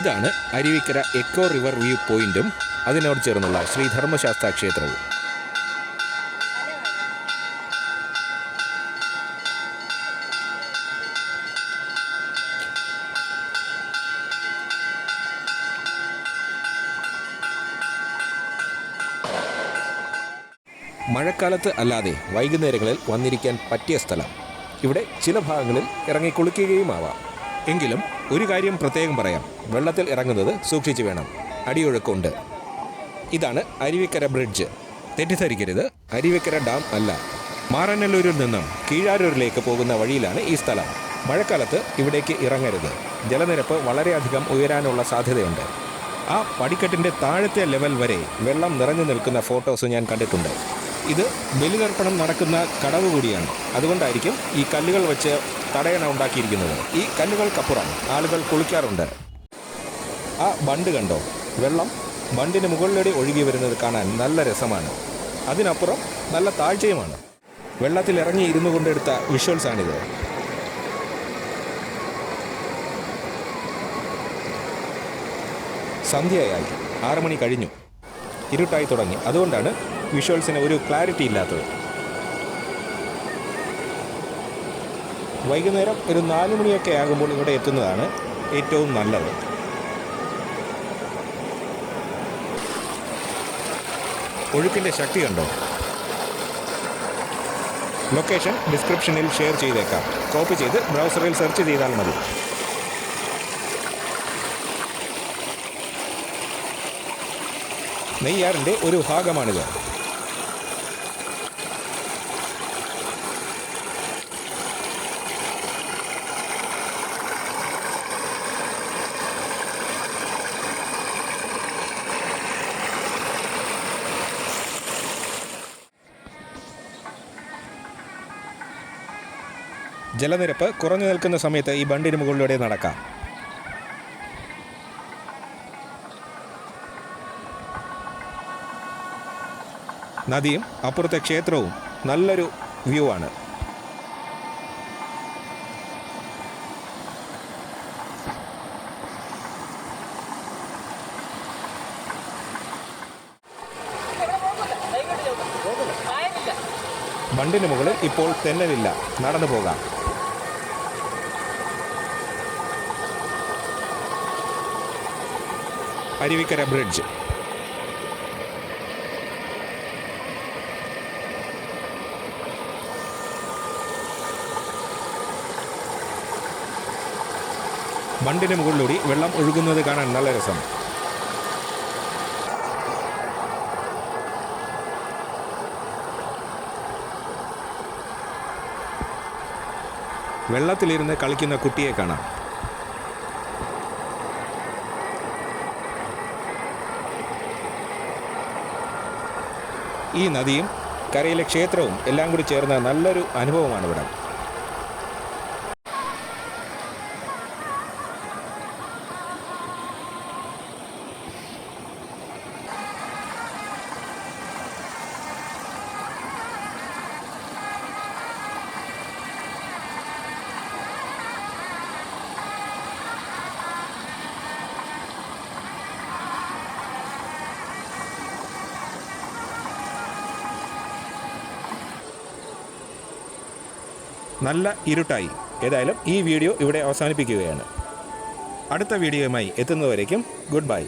ഇതാണ് Aruvikkara echo river view പോയിന്റും അതിനോട് ചേർന്നുള്ള ശ്രീ ധർമ്മശാസ്ത്ര ക്ഷേത്രവും. മഴക്കാലത്ത് അല്ലാതെ വൈകുന്നേരങ്ങളിൽ വന്നിരിക്കാൻ പറ്റിയ സ്ഥലം. ഇവിടെ ചില ഭാഗങ്ങളിൽ ഇറങ്ങി കുളിക്കുകയുമാവാം. എങ്കിലും ഒരു കാര്യം പ്രത്യേകം പറയാം, വെള്ളത്തിൽ ഇറങ്ങുന്നത് സൂക്ഷിച്ചു വേണം, അടിയൊഴുക്കുണ്ട്. ഇതാണ് അരുവിക്കര ബ്രിഡ്ജ്. തെറ്റിദ്ധരിക്കരുത്, അരുവിക്കര ഡാം അല്ല. മാറനല്ലൂരിൽ നിന്നും കീഴാരൂരിലേക്ക് പോകുന്ന വഴിയിലാണ് ഈ സ്ഥലം. മഴക്കാലത്ത് ഇവിടേക്ക് ഇറങ്ങരുത്, ജലനിരപ്പ് വളരെയധികം ഉയരാനുള്ള സാധ്യതയുണ്ട്. ആ പടിക്കെട്ടിൻ്റെ താഴത്തെ ലെവൽ വരെ വെള്ളം നിറഞ്ഞു നിൽക്കുന്ന ഫോട്ടോസ് ഞാൻ കണ്ടിട്ടുണ്ട്. ഇത് ബലിതർപ്പണം നടക്കുന്ന കടവ് കൂടിയാണ്. അതുകൊണ്ടായിരിക്കും ഈ കല്ലുകൾ വെച്ച് തടയണ ഉണ്ടാക്കിയിരിക്കുന്നത്. ഈ കല്ലുകൾക്കപ്പുറം ആളുകൾ കുളിക്കാറുണ്ട്. ആ ബണ്ട് കണ്ടോ? വെള്ളം ബണ്ടിന് മുകളിലൂടെ ഒഴുകി വരുന്നത് കാണാൻ നല്ല രസമാണ്. അതിനപ്പുറം നല്ല താഴ്ചയുമാണ്. വെള്ളത്തിൽ ഇറങ്ങി ഇരുന്നു കൊണ്ടെടുത്ത വിഷ്വൽസാണിത്. സന്ധ്യയായി, 6 മണി കഴിഞ്ഞു, ഇരുട്ടായി തുടങ്ങി. അതുകൊണ്ടാണ് വിഷ്വൽസിന് ഒരു ക്ലാരിറ്റി ഇല്ലാത്തത്. വൈകുന്നേരം ഒരു 4 മണിയൊക്കെ ആകുമ്പോൾ ഇവിടെ എത്തുന്നതാണ് ഏറ്റവും നല്ലത്. ഒഴുക്കിൻ്റെ ശക്തി കണ്ടോ? ലൊക്കേഷൻ ഡിസ്ക്രിപ്ഷനിൽ ഷെയർ ചെയ്തേക്കാം. കോപ്പി ചെയ്ത് ബ്രൗസറിൽ സെർച്ച് ചെയ്താൽ മതി. നെയ്യാറിൻ്റെ ഒരു ഭാഗമാണിത്. ജലനിരപ്പ് കുറഞ്ഞു നിൽക്കുന്ന സമയത്ത് ഈ ബണ്ടിന് മുകളിലൂടെ നടക്കാം. നദിയും അപ്പുറത്തെ ക്ഷേത്രവും നല്ലൊരു വ്യൂ ആണ്. ബണ്ടിന് മുകളിൽ ഇപ്പോൾ തെന്നലില്ല, നടന്നു പോകാം. അരുവിക്കര ബ്രിഡ്ജ്. ബണ്ടിന് മുകളിലൂടെ വെള്ളം ഒഴുകുന്നത് കാണാൻ നല്ല രസം. വെള്ളത്തിലിരുന്ന് കളിക്കുന്ന കുട്ടിയെ കാണാം. ഈ നദിയും കരയിലെ ക്ഷേത്രവും എല്ലാം കൂടി ചേർന്ന നല്ലൊരു അനുഭവമാണ് ഇവിടെ. നല്ല ഇരുട്ടായി. ഏതായാലും ഈ വീഡിയോ ഇവിടെ അവസാനിപ്പിക്കുകയാണ്. അടുത്ത വീഡിയോയുമായി എത്തുന്നതുവരേക്കും ഗുഡ് ബൈ.